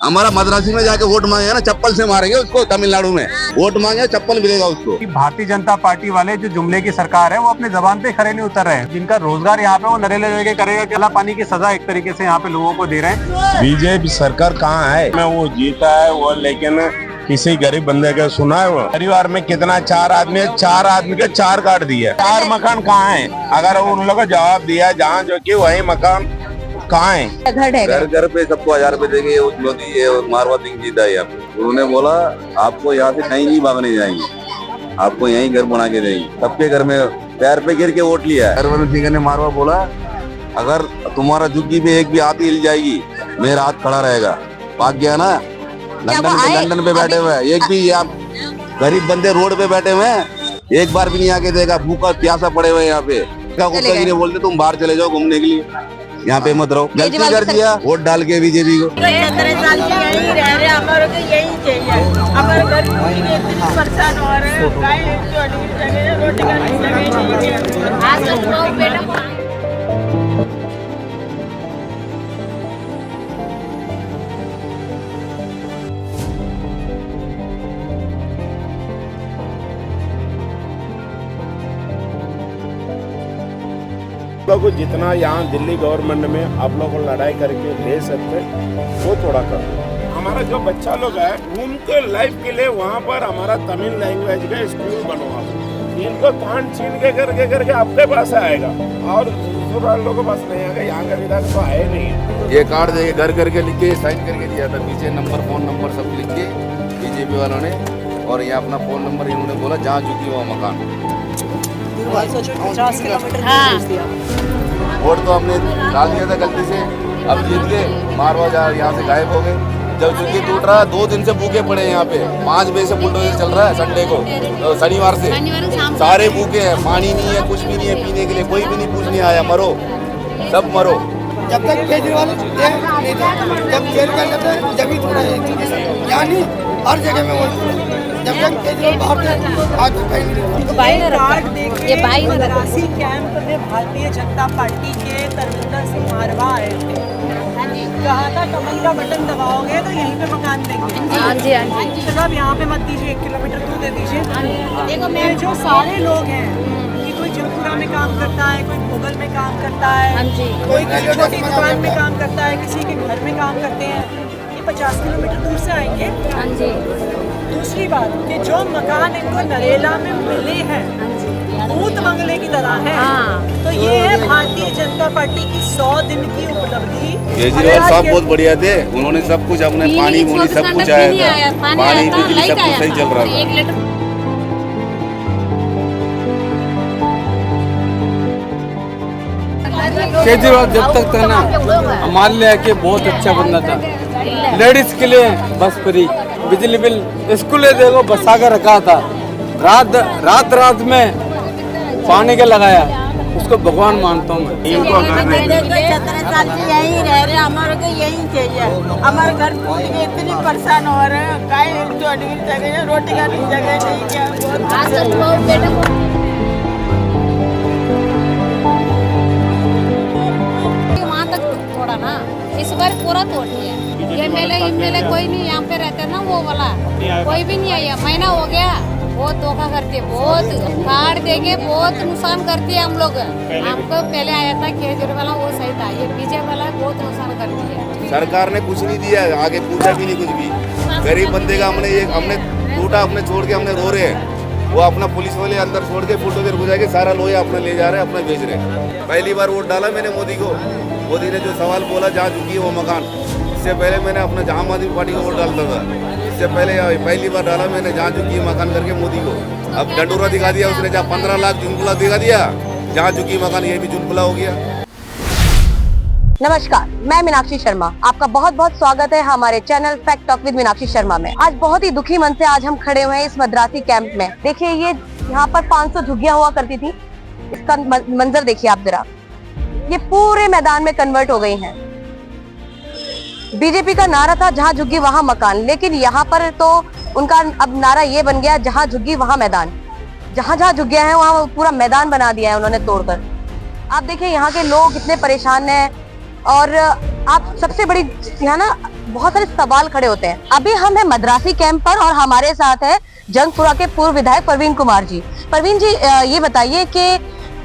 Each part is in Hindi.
हमारा मद्रासी में जाके वोट मांगे ना, चप्पल से मारेंगे उसको। तमिलनाडु में वोट मांगे चप्पल मिलेगा उसको। भारतीय जनता पार्टी वाले जो जुमले की सरकार है वो अपने जबान पे खड़े नहीं उतर रहे हैं। जिनका रोजगार यहाँ पे वो नरेले लेके करेगा, केला पानी की सजा एक तरीके से यहाँ पे लोगों को दे रहे हैं। बीजेपी सरकार कहाँ है? मैं वो जीता है वो, लेकिन किसी गरीब बंदे का सुना है? वो परिवार में कितना, चार आदमी के 4 काट दिए। 4 मकान कहाँ है? अगर उन लोगों को जवाब दिया जहाँ जो कि वही मकान कहाँ है? घर घर पे सबको 1000 रुपए देंगे। उस मोदी ये मारवा सिंह जीता है यहाँ पे। उन्होंने बोला आपको यहाँ से कहीं नहीं भागने जाएंगे, आपको यहीं घर बना के देंगे। सबके घर में पैर पे गिर के वोट लिया है। हरवंश सिंह ने मारवा बोला अगर तुम्हारा झुग्गी पे एक भी हाथ हिल जाएगी मेरा हाथ खड़ा रहेगा। भाग गया ना, लंदन पे बैठे हुए हैं। एक भी आप गरीब बंदे रोड पे बैठे हुए हैं, एक बार भी नहीं आके देगा। भूखा प्यासा पड़े हुए यहाँ पे। क्या बोलते तुम बाहर चले जाओ घूमने के लिए, यहाँ पे मत रहो। गलती कर दिया वोट डाल के बीजेपी को। 17 साल से यहीं रह रहे, हमारे को यही चाहिए। हमारे घर इतनी परेशान हो रहे हैं, रोटी का लोग जितना यहाँ दिल्ली गवर्नमेंट में आप लोग लड़ाई करके ले सकते वो थोड़ा करो। हमारा जो बच्चा लोग है उनके लाइफ के लिए वहाँ पर हमारा तमिल लैंग्वेज का स्कूल बनवा। इनको कान छीन के करके आपके पास आएगा और दूसरा लोगों के पास नहीं आएगा। यहाँ का विधायक तो आए नहीं। ये कार्ड देके घर करके लिख के साइन करके दिया था, पीछे नंबर फोन नंबर सब लिख के बीजेपी वालों ने। और ये अपना फोन नंबर इन्होंने बोला जहाँ झुकी वो मकान। 50 किलोमीटर वोट तो हमने डाल दिया था गलती से, अब जीत गए। मारवा यहाँ से गायब हो गए। जब झुग्गी टूट रहा है 2 दिन से भूखे पड़े हैं यहाँ पे। 5 बजे से बुलडोजर चल रहा है संडे को, शनिवार से सारे भूखे हैं। पानी नहीं है, कुछ भी नहीं है पीने के लिए। कोई भी नहीं पूछने आया, मरो सब मरो। जब तक केजरीवाल जब जेल का जाता है जब ही थोड़ा यानी हर जगह में वो जब तक केजरीवाल बाहर मद्रासी कैंप में भारतीय जनता पार्टी के तरविंदर सिंह मारवा आए थे। कहा था कमल का बटन दबाओगे तो यहीं पे मकान देंगे। हाँ जी, हाँ जी। चलो अब यहाँ पे मत दीजिए, 1 किलोमीटर दूर दे दीजिए। देखो मैं जो सारे लोग हैं कि कोई जमपुरा में काम करता है, कोई भोगल में काम करता है, कोई छोटी दुकान में काम करता है, किसी के घर में काम करते हैं। ये 50 किलोमीटर दूर से आएंगे। हाँ जी। दूसरी बात कि जो मकान इनको नरेला में मिले हैं भूत बंगले की तरह है। हाँ। तो ये है भारतीय जनता पार्टी की 100 दिन की उपलब्धि। केजरीवाल साहब बहुत बढ़िया थे, उन्होंने सब कुछ अपने पानी सब कुछ आया था, पानी बिजली सब कुछ सही चल रहा था। केजरीवाल जब तक था ना हमारे लिए आके बहुत अच्छा बंदा था। लेडीज के लिए बस फ्री, बिजली बिल, स्कूल देखो बसा कर रखा था। रात में पानी के लगाया, उसको भगवान मानता हूँ मैं। 17 साल से यहीं रह रहे, हमारे को यही चाहिए। हमारे घर इतनी परेशान हो रहे हैं, रोटी का भी जगह नहीं क्या। वहाँ तक थोड़ा ना इस बार पूरा तोड़ दिया। ये मेले कोई नहीं यहाँ पे रहते ना, वो वाला कोई भी नहीं आया। महीना हो गया, बहुत धोखा करती है, बहुत कार्ड देके बहुत नुकसान करती है। हम लोग हमको पहले आया था केजरीवाल वाला, वो सही था। ये बीजेपी वाला बहुत नुकसान करती है। सरकार ने कुछ नहीं दिया, आगे पूछा भी नहीं कुछ भी। गरीब बंदे का हमने टूटा, अपने छोड़ के हमने रो रहे हैं। वो अपना पुलिस वाले अंदर छोड़ के बुलडोजर घुसा के सारा लोहा अपना ले जा रहे हैं, अपना बेच रहे हैं। पहली बार वोट डाला मैंने मोदी को। मोदी ने जो सवाल बोला जहाँ झुकी है वो मकान, इससे पहले मैंने अपना आम आदमी पार्टी को वोट डालता था। इससे पहले पहली बार डाला मैंने जहाँ झुकी मकान करके मोदी को। अब डंडोरा दिखा दिया उसने, जहाँ 15 लाख जुनपुला दिखा दिया, जहाँ झुकी मकान ये भी जुनपुला हो गया। नमस्कार, मैं मीनाक्षी शर्मा, आपका बहुत बहुत स्वागत है हमारे channel fact talk with Meenakshi Sharma में। आज बहुत ही दुखी मन से आज हम खड़े हुए हैं इस मद्रासी कैंप में। देखिए ये यहाँ पर 500 झुग्गियां हुआ करती थी। इसका मंजर देखिए आप जरा, ये पूरे मैदान में कन्वर्ट हो गई हैं। बीजेपी का नारा था जहां झुग्गी वहां मकान, लेकिन यहाँ पर तो उनका अब नारा ये बन गया जहां झुग्गी वहां मैदान। जहां जहां झुग्गियां हैं वहां पूरा मैदान बना दिया है उन्होंने तोड़कर। आप देखिए यहाँ के लोग कितने परेशान हैं। और आप सबसे बड़ी यहाँ ना बहुत सारे सवाल खड़े होते हैं। अभी हम है मद्रासी कैंप पर और हमारे साथ है जंगपुरा के पूर्व विधायक परवीन कुमार जी। परवीन जी, ये बताइए कि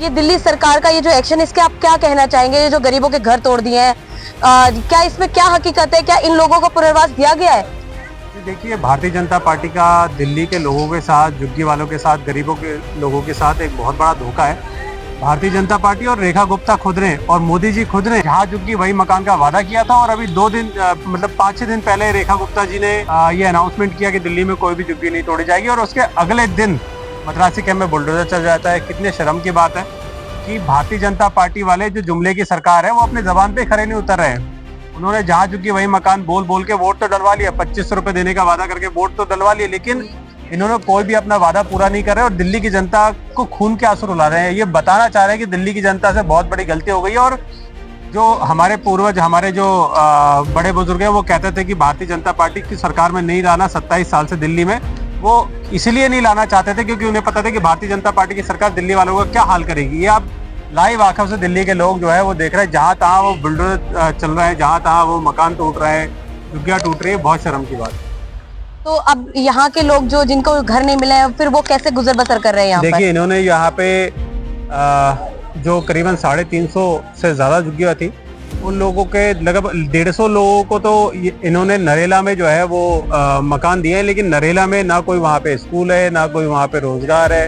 ये दिल्ली सरकार का ये जो एक्शन है, इसके आप क्या कहना चाहेंगे? ये जो गरीबों के घर तोड़ दिए हैं, क्या इसमें क्या हकीकत है? क्या इन लोगों को पुनर्वास दिया गया है? देखिए, भारतीय जनता पार्टी का दिल्ली के लोगों के साथ, झुग्गी वालों के साथ, गरीबों के लोगों के साथ एक बहुत बड़ा धोखा है। भारतीय जनता पार्टी और रेखा गुप्ता खुद ने और मोदी जी खुद ने जहाँ झुग्गी वही मकान का वादा किया था, और अभी 2 दिन मतलब 5-6 दिन पहले रेखा गुप्ता जी ने ये अनाउंसमेंट किया कि दिल्ली में कोई भी झुग्गी नहीं तोड़ी जाएगी, और उसके अगले दिन मद्रासी कैंप में बुलडोजर चल जाता है। कितने शर्म की बात है कि भारतीय जनता पार्टी वाले जो जुमले की सरकार है वो अपने जबान पे खरे नहीं उतर रहे हैं। उन्होंने जहाँ झुग्गी वही मकान बोल बोल के वोट तो डलवा लिया, 2500 रुपए देने का वादा करके वोट तो डलवा लिया, लेकिन इन्होंने कोई भी अपना वादा पूरा नहीं कर रहे और दिल्ली की जनता को खून के आंसू रुला रहे हैं। ये बताना चाह रहे हैं कि दिल्ली की जनता से बहुत बड़ी गलती हो गई है, और जो हमारे पूर्वज, हमारे जो बड़े बुजुर्ग हैं, वो कहते थे कि भारतीय जनता पार्टी की सरकार में नहीं लाना 27 साल से दिल्ली में, वो इसलिए नहीं लाना चाहते थे क्योंकि उन्हें पता था कि भारतीय जनता पार्टी की सरकार दिल्ली वालों का क्या हाल करेगी। ये आप लाइव आंखों से दिल्ली के लोग जो है वो देख रहे हैं, जहाँ तहाँ वो बुलडोजर चल रहा है, जहाँ तहाँ वो मकान टूट रहा है, झुग्गियाँ टूट रही है। बहुत शर्म की बात। तो अब यहाँ के लोग जो जिनको घर नहीं मिले हैं, फिर वो कैसे गुजर बसर कर रहे हैं? यहाँ देखिए, इन्होंने यहाँ पे जो करीबन 350 से ज्यादा झुग्गियाँ थी, उन लोगों के लगभग 150 लोगों को तो इन्होंने नरेला में जो है वो मकान दिए हैं, लेकिन नरेला में ना कोई वहाँ पे स्कूल है, ना कोई वहाँ पे रोजगार है,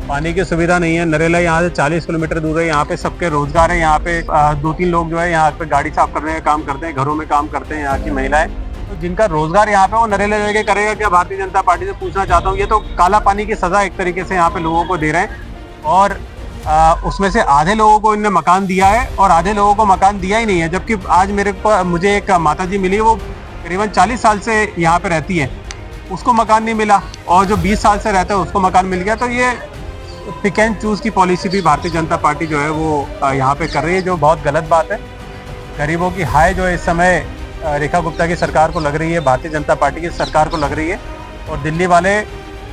पानी की सुविधा नहीं है। नरेला यहाँ से 40 किलोमीटर दूर है। यहाँ पे सबके रोजगार है। यहाँ पे 2-3 लोग जो है यहाँ पे गाड़ी साफ करने का काम करते हैं, घरों में काम करते हैं यहाँ की महिलाएं, तो जिनका रोजगार यहाँ पे वो नरेला लेके करेगा क्या? भारतीय जनता पार्टी से पूछना चाहता हूँ। ये तो काला पानी की सजा एक तरीके से यहाँ पे लोगों को दे रहे हैं, और उसमें से आधे लोगों को इनने मकान दिया है और आधे लोगों को मकान दिया ही नहीं है। जबकि आज मुझे एक माताजी मिली, वो करीबन 40 साल से यहाँ पे रहती है, उसको मकान नहीं मिला, और जो 20 साल से रहता है उसको मकान मिल गया। तो ये पिक एंड चूज की पॉलिसी भी भारतीय जनता पार्टी जो है वो यहाँ पे कर रही है, जो बहुत गलत बात है। गरीबों की हाय जो इस समय रेखा गुप्ता की सरकार को लग रही है, भारतीय जनता पार्टी की सरकार को लग रही है, और दिल्ली वाले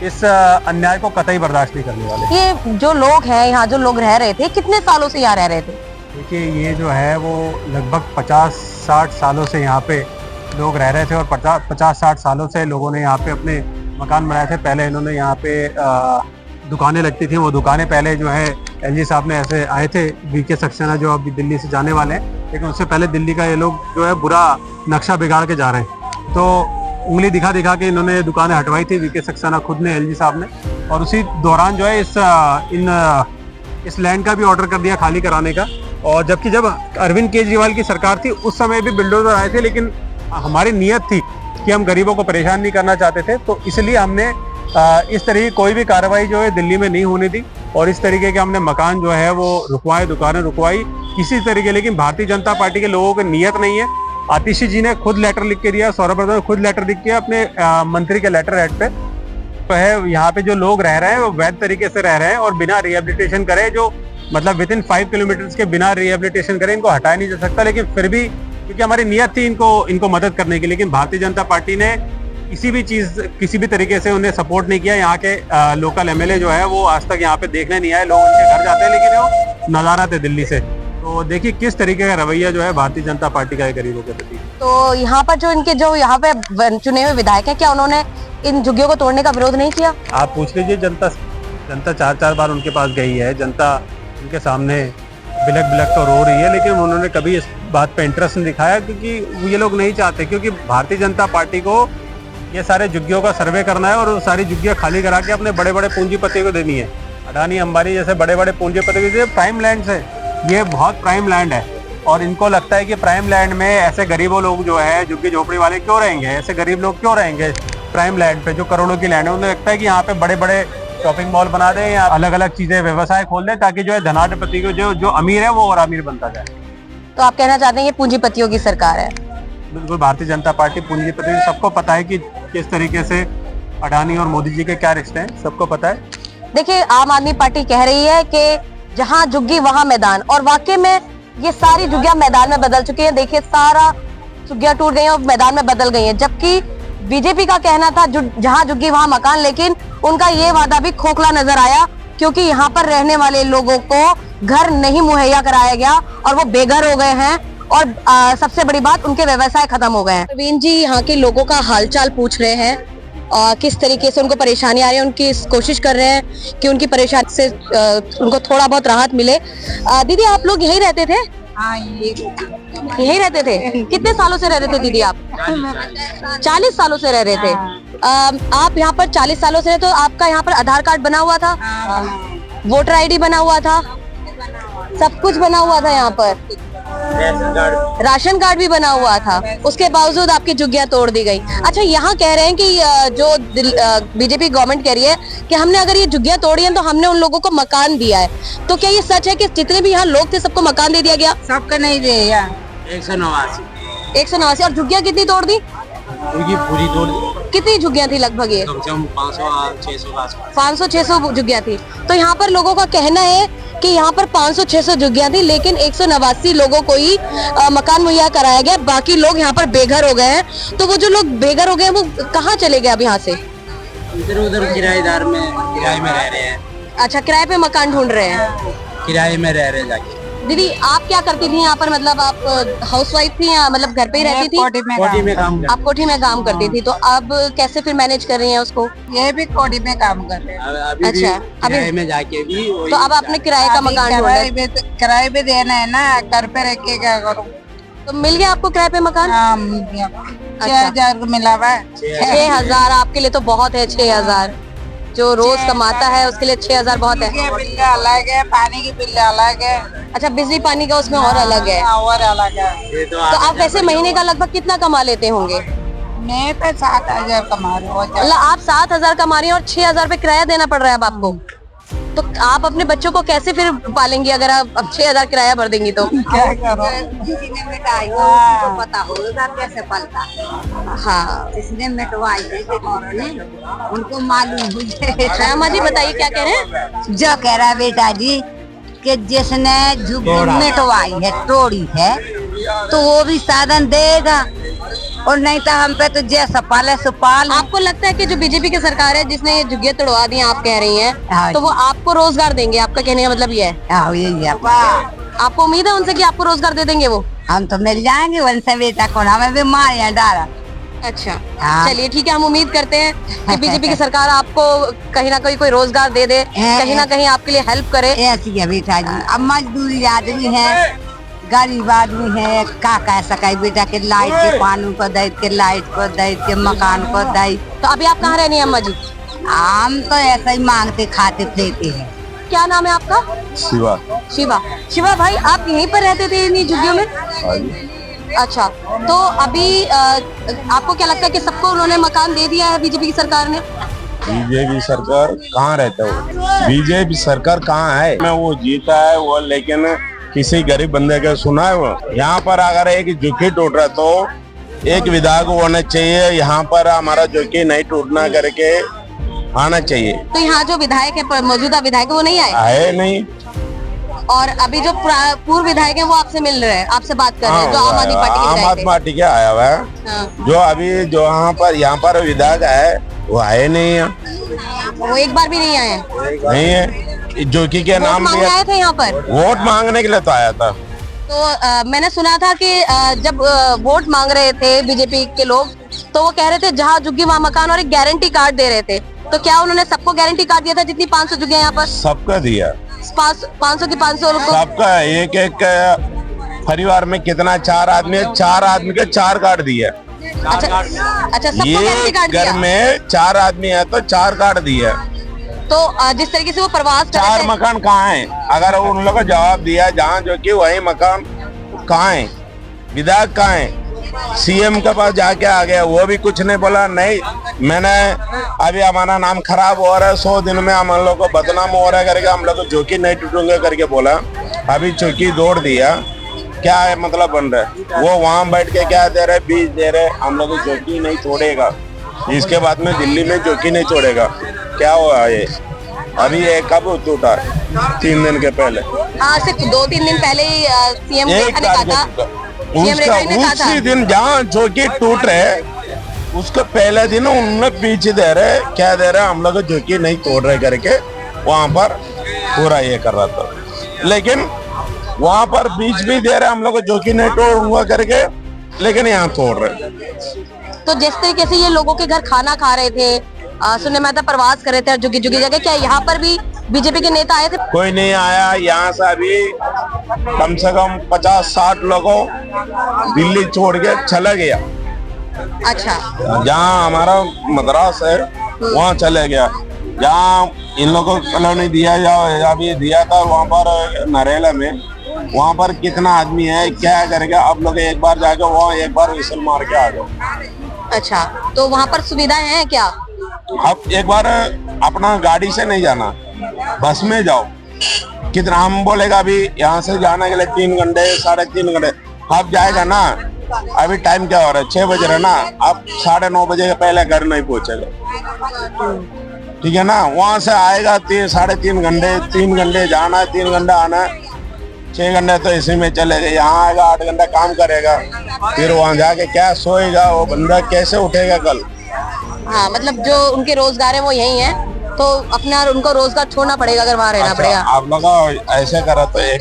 इस अन्याय को कतई बर्दाश्त नहीं करने वाले। ये जो लोग हैं यहाँ, जो लोग रह रहे थे, कितने सालों से यहाँ रह रहे थे? देखिए, ये जो है वो लगभग 50-60 सालों से यहाँ पे लोग रह रहे थे, और 50-60 सालों से लोगों ने यहाँ पे अपने मकान बनाए थे। पहले इन्होंने यहाँ पे दुकानें लगती थी, वो दुकानें पहले जो है एलजी साहब ने ऐसे आए थे, वीके सक्सेना जो अभी दिल्ली से जाने वाले हैं, लेकिन उससे पहले दिल्ली का ये लोग जो है बुरा नक्शा बिगाड़ के जा रहे हैं। तो उंगली दिखा दिखा के इन्होंने दुकानें हटवाई थी, वीके सक्सेना खुद ने, एलजी साहब ने, और उसी दौरान जो है इस लैंड का भी ऑर्डर कर दिया खाली कराने का। और जबकि जब अरविंद केजरीवाल की सरकार थी उस समय भी बिल्डोजर आए थे, लेकिन हमारी नीयत थी कि हम गरीबों को परेशान नहीं करना चाहते थे, तो इसलिए हमने इस तरह की कोई भी कार्रवाई जो है दिल्ली में नहीं होने दी, और इस तरीके के हमने मकान जो है वो रुकवाए, दुकानें रुकवाई किसी तरीके। लेकिन भारतीय जनता पार्टी के लोगों की नीयत नहीं है। आतिशी जी ने खुद लेटर लिख के दिया, सौरभ वर्मा ने खुद लेटर लिख के अपने मंत्री के लेटर हेड पे, तो है यहाँ पे जो लोग रह रहे हैं वो वैध तरीके से रह रहे हैं और बिना रिहेबिलिटेशन करे, जो मतलब विद इन 5 किलोमीटर के बिना रिहेबिलिटेशन करे इनको हटाया नहीं जा सकता। लेकिन फिर भी क्योंकि हमारी नीयत थी इनको मदद करने की, लेकिन भारतीय जनता पार्टी ने किसी भी तरीके से उन्हें सपोर्ट नहीं किया। यहाँ के लोकल एमएलए जो है वो आज तक यहाँ पे देखने नहीं आए। लोग उनके घर जाते हैं, लेकिन वो नाराज थे दिल्ली से। तो देखिए किस तरीके का रवैया जो है भारतीय जनता पार्टी का है गरीबों के प्रति। तो यहाँ पर जो यहाँ पे चुने हुए विधायक हैं, क्या उन्होंने इन झुग्गियों को तोड़ने का विरोध नहीं किया? आप पूछ लीजिए, जनता 4 बार उनके पास गई है, जनता उनके सामने बिलक बिलक तो रो रही है, लेकिन उन्होंने कभी इस बात पे इंटरेस्ट नहीं दिखाया, क्योंकि ये लोग नहीं चाहते। क्योंकि भारतीय जनता पार्टी को ये सारे झुग्गियों का सर्वे करना है और सारी झुग्गियां खाली करा के अपने बड़े बड़े पूंजीपतियों को देनी है। अडानी, अंबानी जैसे बड़े बड़े पूंजीपति को प्राइम लैंड है, ये बहुत प्राइम लैंड है, और इनको लगता है कि प्राइम लैंड में ऐसे गरीबों लोग जो है, झुग्गी झोपड़ी वाले क्यों रहेंगे, ऐसे गरीब लोग क्यों रहेंगे प्राइम लैंड पे जो करोड़ों की लैंड है। उन्हें लगता है कि यहाँ पे बड़े बड़े शॉपिंग मॉल बना दें या अलग अलग चीजें व्यवसाय खोल दें, ताकि जो है धनाढ्यपति को जो अमीर है वो और अमीर बनता जाए। तो आप कहना चाहते हैं ये पूंजीपतियों की सरकार है? बिल्कुल, भारतीय जनता पार्टी पूंजीपति, सबको पता है कि किस तरीके से अडानी और मोदी जी के क्या रिश्ते हैं, सबको पता है। देखिए, आम आदमी पार्टी कह रही है कि जहां झुग्गी वहां मैदान, और वाकई में ये सारी झुग्गियां मैदान में बदल चुकी हैं। देखिए, सारा झुग्गियां टूट गई हैं और मैदान में बदल गई हैं। जबकि बीजेपी का कहना था जहां झुग्गी वहां मकान, लेकिन उनका ये वादा भी खोखला नजर आया, क्योंकि यहाँ पर रहने वाले लोगों को घर नहीं मुहैया कराया गया और वो बेघर हो गए हैं। और सबसे बड़ी बात उनके व्यवसाय खत्म हो गए हैं। प्रवीण जी यहाँ के लोगों का हालचाल पूछ रहे हैं, किस तरीके से उनको परेशानी आ रही है, उनकी कोशिश कर रहे हैं कि उनकी परेशानी से उनको थोड़ा बहुत राहत मिले। दीदी आप लोग यहीं रहते थे? हाँ, यहीं रहते थे? कितने सालों से रह रहे थे दीदी आप? 40 सालों से रह रहे थे। आप यहाँ पर 40 सालों से रहे, तो आपका यहाँ पर आधार कार्ड बना हुआ था, वोटर आईडी बना हुआ था, सब कुछ बना हुआ था यहाँ पर, राशन कार्ड भी बना हुआ था, उसके बावजूद आपकी झुग्गियां तोड़ दी गई। अच्छा, यहाँ कह रहे हैं कि जो बीजेपी गवर्नमेंट कह रही है कि हमने अगर ये झुग्गियां तोड़ी हैं तो हमने उन लोगों को मकान दिया है, तो क्या ये सच है कि जितने भी यहाँ लोग थे सबको मकान दे दिया गया? सबका नहीं दिया। 189 और झुग्गियां कितनी तोड़ दी? पूरी तोड़ दी। कितनी झुग्गियां थी लगभग? ये 500-600 झुग्गियां थी। तो यहाँ पर लोगों का कहना है कि यहाँ पर 500-600 झुग्गियां थी, लेकिन 189 लोगों को ही मकान मुहैया कराया गया, बाकी लोग यहाँ पर बेघर हो गए हैं। तो वो जो लोग बेघर हो गए हैं वो कहाँ चले गए अब यहाँ से? इधर उधर किराएदार में किराए में रह रहे हैं। अच्छा, किराए पे मकान ढूंढ रहे हैं, किराए में रह रहे जाके। दीदी आप क्या करती थी यहाँ पर? मतलब आप हाउसवाइफ थी या मतलब घर पे ही रहती थी? कोठी में काम आप कोठी में काम करती थी, तो अब कैसे फिर मैनेज कर रही हैं उसको? ये भी कोठी में काम कर रहे हैं। अच्छा, किराए में जाके भी तो अब आपने किराए का मकान ढूंढा है? किराए भी देना है ना, घर पे रह के क्या करूँ। तो मिल गया आपको किराए पे मकान? हाँ, मिल गया। 6,000 मिला हुआ है। 6,000 आपके लिए तो बहुत है। 6,000 जो रोज कमाता है उसके लिए 6,000 बहुत है। बिल अलग है, पानी की बिल अलग है। अच्छा, बिजली पानी का उसमें और अलग है। और अलग है। तो आप वैसे महीने का लगभग कितना कमा लेते होंगे? मैं तो 7,000 कमा रही हूँ। मतलब आप 7,000 कमा रही हैं और 6,000 पे किराया देना पड़ रहा है अब आपको, तो आप अपने बच्चों को कैसे फिर पालेंगी अगर आप अब 6,000 किराया भर देंगी तो? क्या करो। पता होगा कैसे पलता। हाँ, इसने मिटवाई थी उनको मालूम हुई। श्यामा जी बताइए क्या कह रहे हैं? जो कह रहा है बेटा जी कि जिसने झुग्गी मिटवाई है, तोड़ी है, तो वो भी साधन देगा, और नहीं तो हम पे तो जैसा पाले सो पाल। आपको लगता है कि जो बीजेपी की सरकार है जिसने ये झुग्गियां तोड़वा दी आप कह रही हैं, हाँ। तो वो आपको रोजगार देंगे? आपका कहने का मतलब ये है? हाँ, यही है। आपको उम्मीद है उनसे कि आपको रोजगार दे देंगे वो? हम तो मिल जाएंगे उनसे बेटा, कौन हमें भी मार डाला। अच्छा, हाँ। चलिए ठीक है, हम उम्मीद करते हैं कि बीजेपी की सरकार आपको कहीं ना कहीं कोई रोजगार दे दे, कहीं ना कहीं आपके लिए हेल्प करे। ऐसी है बेटा जी, अब मजदूरी आदमी है, गरीब आदमी है, क्या कह सके बेटा के लाइट के पानी को दे के, लाइट को दे के, मकान को दे। तो अभी आप कहाँ रहनी है अम्मा जी? हम तो ऐसा ही मांगते खाते पीते हैं। क्या नाम है आपका? शिवा। शिवा। शिवा भाई, आप यहीं पर रहते थे इन्हीं झुग्गियों में? अच्छा, तो अभी आपको क्या लगता है कि सबको उन्होंने मकान दे दिया है बीजेपी की सरकार ने? बीजेपी सरकार कहाँ रहता है? बीजेपी सरकार कहाँ है? मैं वो जीता है वो, लेकिन किसी गरीब बंदे का सुना है वो? यहाँ पर अगर एक झुग्गी टूट रहा तो एक विधायक होना चाहिए, यहाँ पर हमारा झुग्गी नहीं टूटना करके आना चाहिए। तो यहाँ जो विधायक है, मौजूदा विधायक, वो नहीं आए? आए नहीं। और अभी जो पूर्व विधायक है वो आपसे मिल रहे हैं, आपसे बात कर रहे हैं, जो आम आदमी पार्टी के आम विधायक आदमी पार्टी के आया हुआ है। हाँ। जो अभी जो यहाँ पर विधायक है वो आए नहीं है। वो एक बार भी नहीं आए हैं? नहीं है, झुग्गी के नाम मांगने आए थे यहाँ पर? वोट मांगने के लिए तो आया था। तो मैंने सुना था कि जब वोट मांग रहे थे बीजेपी के लोग, तो वो कह रहे थे जहाँ झुग्गी वहाँ मकान, और एक गारंटी कार्ड दे रहे थे। तो क्या उन्होंने सबको गारंटी कार्ड दिया था जितनी 500 झुग्गियां यहाँ पर? सबका दिया। 500 की 500 लोग सबका एक एक परिवार में कितना 4 आदमी है, 4 आदमी के 4 कार्ड दिए। अच्छा, सबको ये गारंटी कार्ड घर दिया? में 4 आदमी है तो 4 कार्ड दिए। तो जिस तरीके से वो प्रवास कर 4 रहे थे, मकान कहाँ है? अगर उन लोगों को जवाब दिया जहाँ जो कि वही मकान कहाँ है? विधायक कहाँ है? सीएम के पास जाके आ गया, वो भी कुछ नहीं बोला। नहीं, मैंने अभी हमारा नाम खराब हो रहा है, 100 दिन में हम लोग को बदनाम हो रहा है करके हम लोग को झुग्गी नहीं टूटूंगे करके बोला। अभी झुग्गी तोड़ दिया, क्या है मतलब बन रहा है? वो वहाँ बैठ के क्या दे रहे, बीज दे रहे, हम लोग को झुग्गी नहीं तोड़ेगा। इसके बाद में दिल्ली में झुग्गी नहीं तोड़ेगा। क्या हुआ ये? अभी ये कब टूटा? 3 दिन के पहले। हाँ, सिर्फ 2-3 दिन पहले ही सीएम ने कहा था, उसी दिन जहाँ झुग्गी टूट रहे उसको पहले दिन उन्होंने पीछे दे रहे, क्या दे रहे, हम लोग झुग्गी नहीं तोड़ रहे करके वहां पर पूरा ये कर रहा था। लेकिन वहाँ पर बीच भी दे रहे हम लोग जो कि नहीं तोड़ूंगा करके, लेकिन यहाँ तोड़ रहे। तो जिस तरीके से ये लोगों के घर खाना खा रहे थे, सुनने में आता प्रवास कर रहे थे झुग्गी झुग्गी जगह, क्या यहाँ पर भी बीजेपी के नेता आए थे? कोई नहीं आया। यहाँ से अभी कम से कम 50-60 लोगों दिल्ली छोड़ के चला गया। अच्छा, जहाँ हमारा मद्रास है वहाँ चले गया। जहाँ इन लोगों को कॉलोनी दिया या अभी दिया था वहाँ पर नरेला में, वहाँ पर कितना आदमी है, क्या करेगा? आप लोग एक बार जाके वहाँ एक बार विसल मार के आ जाओ। अच्छा, तो वहाँ पर सुविधाएं हैं क्या? आप एक बार अपना गाड़ी से नहीं जाना, बस में जाओ। कितना हम बोलेगा अभी यहाँ से जाने के लिए 3 घंटे 3.5 घंटे, आप जाएगा ना। अभी टाइम क्या हो रहा है? 6 बज रहा है ना, आप 9:30 बजे के पहले घर नहीं पहुंचेगा, ठीक है ना। वहां से आएगा 3-3.5 घंटे, 3 घंटे जाना है, 3 घंटे आना है, 6 घंटे तो इसी में चलेगा। यहाँ आएगा 8 घंटा काम करेगा, फिर वहां जाके क्या सोएगा? वो बंदा कैसे उठेगा कल? हाँ, मतलब जो उनके रोजगार है वो यही है, तो अपना उनको रोजगार छोड़ना पड़ेगा अगर वहाँ रहना पड़ेगा। आप लोग ऐसे करा तो एक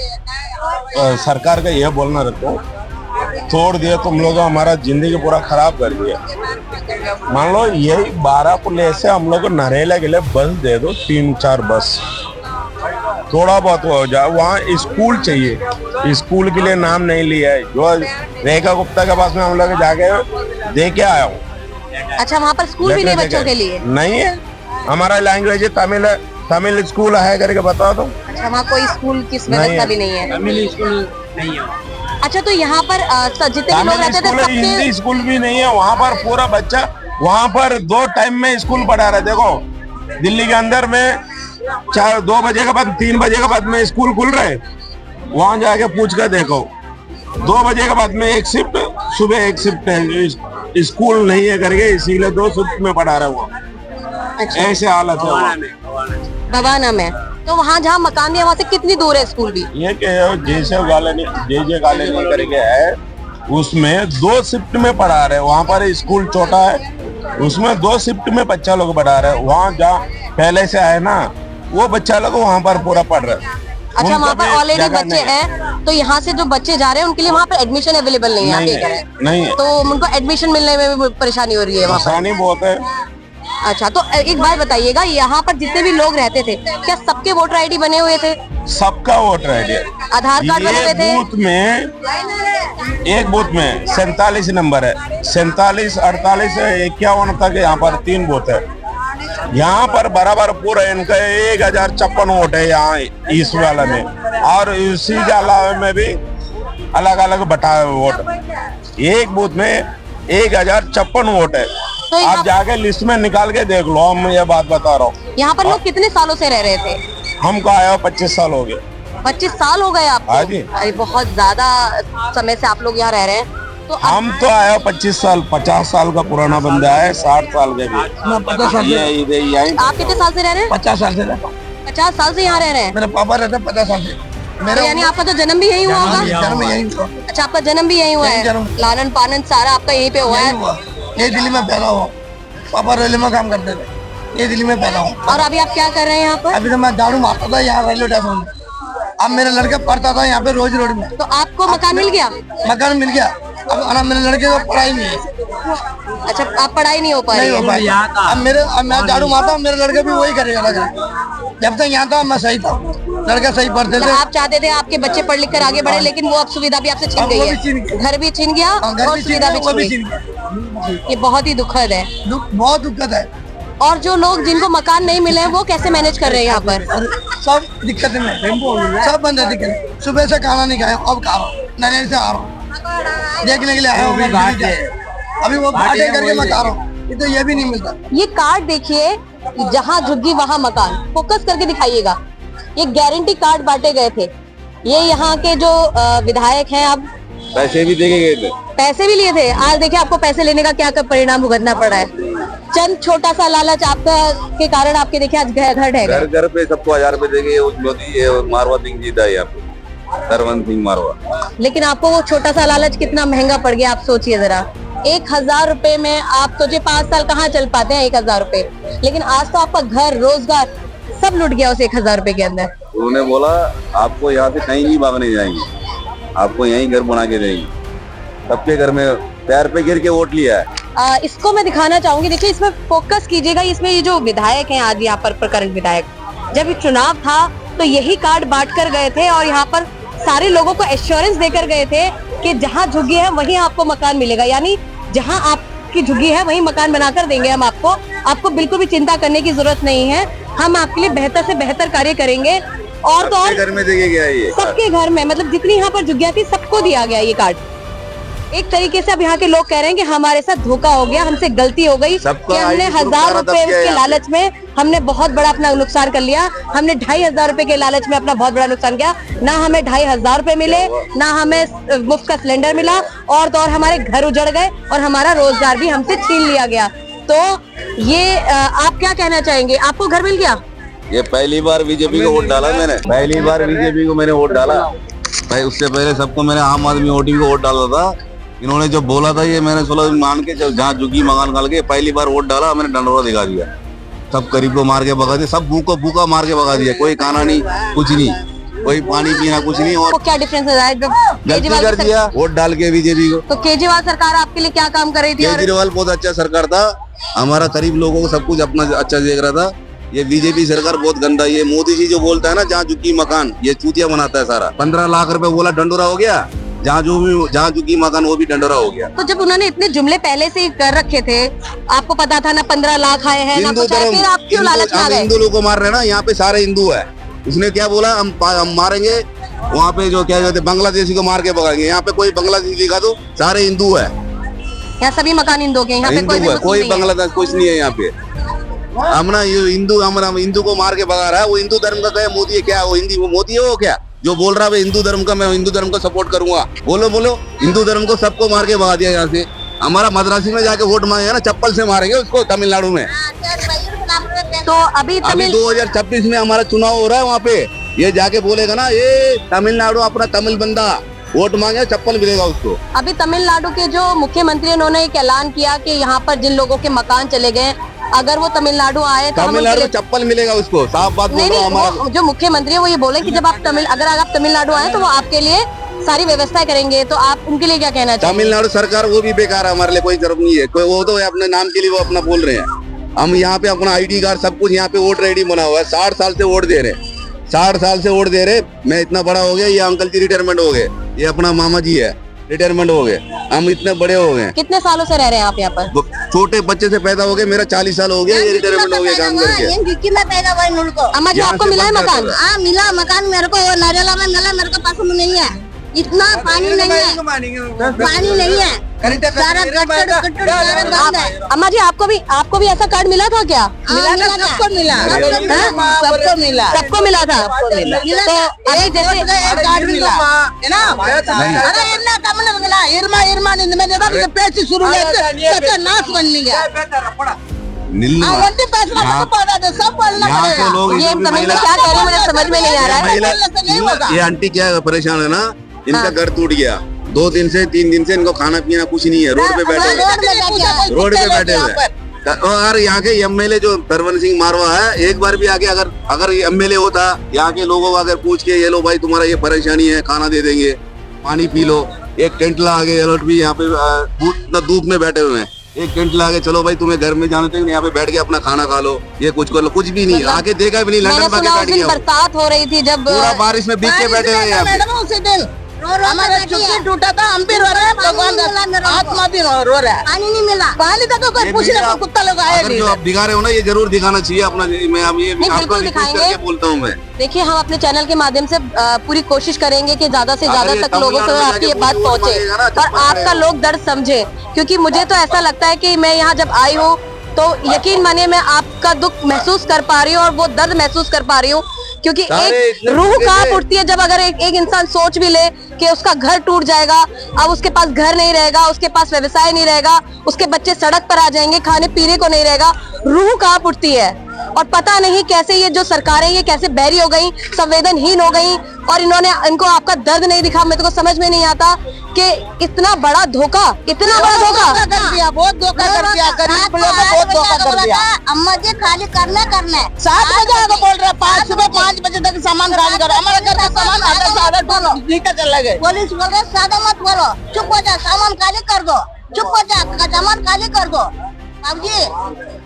सरकार का यह बोलना रखो, तोड़ दिया तुम लोग, हमारा जिंदगी पूरा खराब कर दिया। मान लो यही 12 पुलिस से हम लोग नरेला के लिए बस दे दो, 3-4 बस, थोड़ा बहुत हो जाए। वहाँ स्कूल चाहिए, स्कूल के लिए नाम नहीं लिया है। जो रेखा गुप्ता के पास में हम लोग जाके दे के आया हूँ। अच्छा, वहाँ पर स्कूल भी नहीं बच्चों के लिए? नहीं है, हमारा लैंग्वेज तमिल है, तमिल स्कूल है करके बता दो। अच्छा, वहाँ कोई स्कूल की व्यवस्था भी नहीं है? तमिल स्कूल नहीं है। अच्छा, तो यहाँ पर जितने भी लोग रहते थे सबके हिंदी स्कूल भी नहीं है वहाँ पर। पूरा बच्चा वहाँ पर 2 टाइम में स्कूल पढ़ा रहे। देखो दिल्ली के अंदर में 2 बजे के बाद 3 बजे के बाद में स्कूल खुल रहे, वहाँ जाके पूछ कर देखो। 2 बजे के बाद में एक शिफ्ट, सुबह एक शिफ्ट है, स्कूल नहीं है करके इसीलिए 2 शिफ्ट में पढ़ा रहे वो। अच्छा, ऐसे हालत है बवाना में। तो वहाँ जहाँ मकान है वहाँ से कितनी दूर है स्कूल भी? ये जैसे कॉलोनी करके है, उसमें 2 शिफ्ट में पढ़ा रहे। वहाँ पर स्कूल छोटा है, उसमें 2 शिफ्ट में बच्चा लोग पढ़ा रहे। वहाँ जहाँ पहले से आए ना वो बच्चा लोग वहाँ पर पूरा पढ़ रहे। अच्छा, वहाँ पर ऑलरेडी बच्चे हैं, तो यहाँ से जो बच्चे जा रहे हैं उनके लिए वहाँ पर एडमिशन अवेलेबल नहीं है? नहीं है, तो उनको एडमिशन मिलने में भी परेशानी हो रही है? परेशानी बहुत है। अच्छा, तो एक बात बताइएगा, यहाँ पर जितने भी लोग रहते थे क्या सबके वोटर आईडी बने हुए थे? सबका वोटर आईडी, आधार कार्ड बने हुए थे? एक बूथ में 47 नंबर है, 47, 48, 51 तक यहाँ पर 3 बूथ है। यहाँ पर बराबर पूरा इनका 1056 वोट है यहाँ इस वाला में, और इसी के अलावा में भी अलग अलग बटा वोट। एक बूथ में 1056 वोट है। तो आप जाके लिस्ट में निकाल के देख लो, हम ये बात बता रहा हूँ। यहाँ पर लोग कितने सालों से रह रहे थे? हमको आया 25 साल हो गए। 25 साल हो गए आपको? हाँ जी। अरे बहुत ज्यादा समय से आप लोग यहाँ रह रहे हैं। तो हम तो आया 25 साल, 50 साल का पुराना बंदा है, 60 साल के भी। आप कितने साल से रह रहे हैं? 50 साल से 50 साल से यहाँ रह रहे हैं? मेरे पापा रहते 50 साल से। तो यानी आपका तो जन्म भी यही हुआ होगा? जन्म यही हुआ। अच्छा, आपका जन्म भी यही हुआ है? लालन पालन सारा आपका यहीं पे हुआ है? ये दिल्ली में पैदा हुआ, पापा रेलवे में काम करते थे, ये दिल्ली में पैदा हूँ। और अभी आप क्या कर रहे हैं यहाँ पर? अभी तो मैं झाड़ू मारता था यहाँ रेलवे स्टेशन में। अब मेरे लड़के पढ़ता था यहाँ पे रोज रोड में। तो आपको मकान मिल गया? मकान मिल गया। अब मेरे लड़के को पढ़ाई नहीं है। अच्छा, आप पढ़ाई नहीं हो पा रही है? अब मैं झाड़ू मारता हूँ, मेरे लड़के भी वही करेगा लगा। जब तक यहाँ था मैं सही था, लड़के सही पढ़ते थे। आप चाहते थे आपके बच्चे पढ़ लिख कर आगे बढ़े, लेकिन वो अब सुविधा भी आपसे छिन गई है? घर भी छिन गया और सुविधा भी छिन गई। ये बहुत ही दुखद है। बहुत दुखद है। और जो लोग जिनको मकान नहीं मिले हैं वो कैसे मैनेज कर रहे हैं यहाँ पर? सब दिक्कत में, सब बंद है दिक्कत। सुबह से खाना नहीं खाया, अब खा रहा हूँ, नैनी से आ रहा हूँ, देखने के लिए आया हूँ। अभी वो बातें करके मैं खा रहा हूँ, ये तो ये भी नहीं मिलता। ये कार्ड देखिए, जहाँ झुग्गी वहाँ मकान, फोकस करके दिखाइएगा। ये गारंटी कार्ड बांटे गए थे। ये यहाँ के जो विधायक हैं, अब पैसे भी देके गए थे, पैसे भी लिए थे। आज देखिए आपको पैसे लेने का क्या परिणाम भुगतना पड़ा है। चंद छोटा सा लालच आपका के कारण आपके देखिए आज घर ढह गए। घर पे सबको 1000 रुपए देके उस मोदी मारवा सिंह जीता है यहाँ पे, सरवंत सिंह मारवा। लेकिन आपको वो छोटा सा लालच कितना महंगा पड़ गया, आप सोचिए जरा। 1000 रुपए में आप सोचिए 5 साल कहाँ चल पाते हैं 1000 रुपए, लेकिन आज तो आपका घर, रोजगार सब लुट गया उस 1000 रुपए के अंदर। उन्होंने बोला आपको यहाँ से कहीं नहीं भागने जाएंगे, आपको यहीं घर बना के देंगे। सबके घर में पैर पे गिर के वोट लिया है। इसको मैं दिखाना चाहूंगी, देखिए इसमें फोकस कीजिएगा। इसमें ये जो विधायक हैं आज यहाँ पर करंट विधायक, जब ये चुनाव था तो यही कार्ड बांट कर गए थे और यहाँ पर सारे लोगों को एश्योरेंस देकर गए थे कि जहाँ झुग्गी है वहीं आपको मकान मिलेगा, यानी जहाँ आपकी झुग्गी है वहीं मकान बनाकर देंगे हम आपको बिल्कुल भी चिंता करने की जरूरत नहीं है। हम आपके लिए बेहतर से बेहतर कार्य करेंगे। और तो और घर में देंगे क्या ये? सबके घर में, मतलब जितनी यहाँ पर झुग्गियां थी सबको दिया गया ये कार्ड। एक तरीके से अब यहाँ के लोग कह रहे हैं कि हमारे साथ धोखा हो गया, हमसे गलती हो गई कि हमने 1000 रुपए के लालच में हमने बहुत बड़ा अपना नुकसान कर लिया। हमने 2500 रुपए के लालच में अपना बहुत बड़ा नुकसान किया। ना हमें 2500 रुपए मिले, ना हमें मुफ्त का सिलेंडर मिला, और तो और हमारे घर उजड़ गए और हमारा रोजगार भी हमसे छीन लिया गया। तो ये आप क्या कहना चाहेंगे? आपको घर मिल गया? ये पहली बार बीजेपी को वोट डाला मैंने, पहली बार बीजेपी को मैंने वोट डाला। भाई उससे पहले सबको मैंने आम आदमी वोटिंग को वोट डाला था। इन्होंने जो बोला था ये मैंने सोला मान के जहाँ झुग्गी मकान निकाल के पहली बार वोट डाला, मैंने डंडोरा दिखा दिया। सब गरीब को मार के भगा दिया, सब भूख को भूखा मार के भगा दिया। कोई खाना नहीं, कुछ नहीं, कोई पानी पीना कुछ नहीं। और क्या डिफरेंस है जब केजरीवाल कर दिया वोट डाल के बीजेपी को? तो केजरीवाल सरकार आपके लिए क्या काम कर रही थी? केजरीवाल बहुत अच्छा सरकार था, हमारा गरीब लोगों को सब कुछ अपना अच्छा देख रहा था। ये बीजेपी सरकार बहुत गंदा। ये मोदी जी जो बोलता है ना जहाँ झुग्गी मकान, ये चूतिया बनाता है सारा। 15 लाख रुपए बोला डंडोरा हो गया, जहाँ झुग्गी मकान वो भी डंडोरा हो गया। तो जब उन्होंने इतने जुमले पहले से ही कर रखे थे, आपको पता था ना 15 लाख आए हैं ना कुछ आए, फिर आप क्यों लालच में आ गए? हिंदू लोग को मार रहे हैं ना, यहाँ पे सारे हिंदू है। उसने क्या बोला, हम मारेंगे वहाँ पे जो क्या कहते बांग्लादेशी को मार के भगाएंगे। यहाँ पे कोई बांग्लादेशी दिखा दो, सारे हिंदू है। यहाँ सभी मकान हिंदू के, यहाँ पे कोई बांग्लादेश कुछ नहीं है यहाँ पे। हम ना ये हिंदू को मार के भगा रहा है। वो हिंदू धर्म का क्या मोदी है? क्या वो हिंदी वो मोदी है? वो क्या जो बोल रहा है हिंदू धर्म का, मैं हिंदू धर्म को सपोर्ट करूंगा। बोलो हिंदू धर्म को सबको मार के भगा दिया यहाँ से। हमारा मद्रासी में जाके वोट मांगेगा ना, चप्पल से मारेंगे उसको तमिलनाडु में। तो अभी 2026 में हमारा चुनाव हो रहा है, वहाँ पे ये जाके बोलेगा ना, ये तमिलनाडु अपना तमिल बंदा वोट मांगे चप्पल मिलेगा उसको। अभी तमिलनाडु के जो मुख्यमंत्री उन्होंने एक ऐलान किया कि यहाँ पर जिन लोगों के मकान चले गए, अगर वो तमिलनाडु आए तो तमिलनाडु चप्पल मिलेगा उसको। साफ बात बोल रहा हूं। हमारा जो मुख्यमंत्री है वो ये बोले कि जब आप अगर आप तमिलनाडु आए तो वो आपके लिए सारी व्यवस्था करेंगे। तो आप उनके लिए क्या कहना चाहिए? तमिलनाडु सरकार वो भी बेकार है, हमारे लिए कोई जरूरत नहीं है। कोई वो तो अपने नाम के लिए वो अपना बोल रहे हैं। हम यहाँ पे अपना ID कार्ड सब कुछ यहाँ पे वोट रेडी बना हुआ है। 60 साल से वोट दे रहे, 60 साल से वोट दे रहे। मैं इतना बड़ा हो गया, ये अंकल जी रिटायरमेंट हो गए, ये अपना मामा जी है रिटायरमेंट हो गए, हम इतने बड़े हो गए। कितने सालों से रह रहे हैं आप यहाँ पर? छोटे बच्चे से पैदा हो गए, मेरा 40 साल हो गया, ये रिटायरमेंट हो गया काम करके। अम्मा जी आपको मिला है मकान? हाँ मिला मकान मेरे को, वो नरेला में मिला, मेरे को पास में नहीं है। इतना पानी नहीं है, पानी नहीं है, सारा बंद है। अम्मा जी आपको भी ऐसा कार्ड मिला था क्या? मिला था, सबको मिला, सबको मिला, सबको मिला था। तो अभी जैसे कार्ड मिला है ना, अरे इतना कम नहीं मिला। इरमा में देखा पैसे शुरू नाश बन गया। ये तमिल में क्या कह रहे हैं मुझे समझ में नहीं आ रहा है। ये आंटी क्या परेशान है ना, इनका घर टूट गया। 2 दिन से 3 दिन से इनको खाना पीना कुछ नहीं है, रोड पे बैठे हुए, रोड पे बैठे हुए। और यहाँ के MLA जो सरवन सिंह मारवा है, एक बार भी आके अगर MLA होता, यहाँ के लोगों को अगर पूछ के ये लो भाई तुम्हारा ये परेशानी है, खाना दे देंगे, पानी पी लो। एक टेंट लगा के अलर्ट भी यहाँ पे धूप में बैठे हुए हैं, एक टेंट लगा के चलो भाई तुम्हें घर में जाना चाहिए, यहाँ पे बैठ के अपना खाना खा लो, ये कुछ कर लो, कुछ भी नहीं। आके देखा भी नहीं, लंदन में बैठ गया। बरसात हो रही थी जब पूरा बारिश में भीग के बैठे हुए यहाँ पे। उसी दिन हमारा चुटकी टूटा था, हम भी रो रहे हैं, भगवान आत्मा भी रो रहा है। पानी नहीं मिला, पानी का तो कोई पूछने को कुत्ता लोग आए नहीं। जो आप दिखा रहे हो ना, ये जरूर दिखाना चाहिए अपना। मैं ये बिल्कुल दिखाएंगे, बोलता हूँ मैं। देखिए हम अपने चैनल के माध्यम से पूरी कोशिश करेंगे कि ज्यादा से ज्यादा तक लोगों को आपकी ये बात पहुंचे और आपका लोग दर्द समझे। क्योंकि मुझे तो ऐसा लगता है कि मैं यहाँ जब आई हूँ तो यकीन मानिए मैं आपका दुख महसूस कर पा रही हूँ और वो दर्द महसूस कर पा रही हूँ। क्योंकि एक रूह कांप उठती है जब अगर एक इंसान सोच भी ले कि उसका घर टूट जाएगा, अब उसके पास घर नहीं रहेगा, उसके पास व्यवसाय नहीं रहेगा, उसके बच्चे सड़क पर आ जाएंगे, खाने पीने को नहीं रहेगा, रूह कांप उठती है। और पता नहीं कैसे ये जो सरकारें ये कैसे बैरी हो गई, संवेदनहीन हो गई, और इनको आपका दर्द नहीं दिखा। मेरे को समझ में नहीं आता कि इतना बड़ा धोखा, इतना बड़ा धोखा कर दिया, बहुत धोखा कर दिया, गरीब लोगों को बहुत धोखा कर दिया। अम्मा जी खाली करना 7 बजे आगे बोल रहे, 5 बजे तक सामान खाली करो, हमारे घर का सामान आधा नीचे चला गए। पुलिस बोल रहे ज्यादा मत बोलो, चुप हो जा, सामान खाली कर दो, चुप हो जा, सामान खाली कर दो। अब जी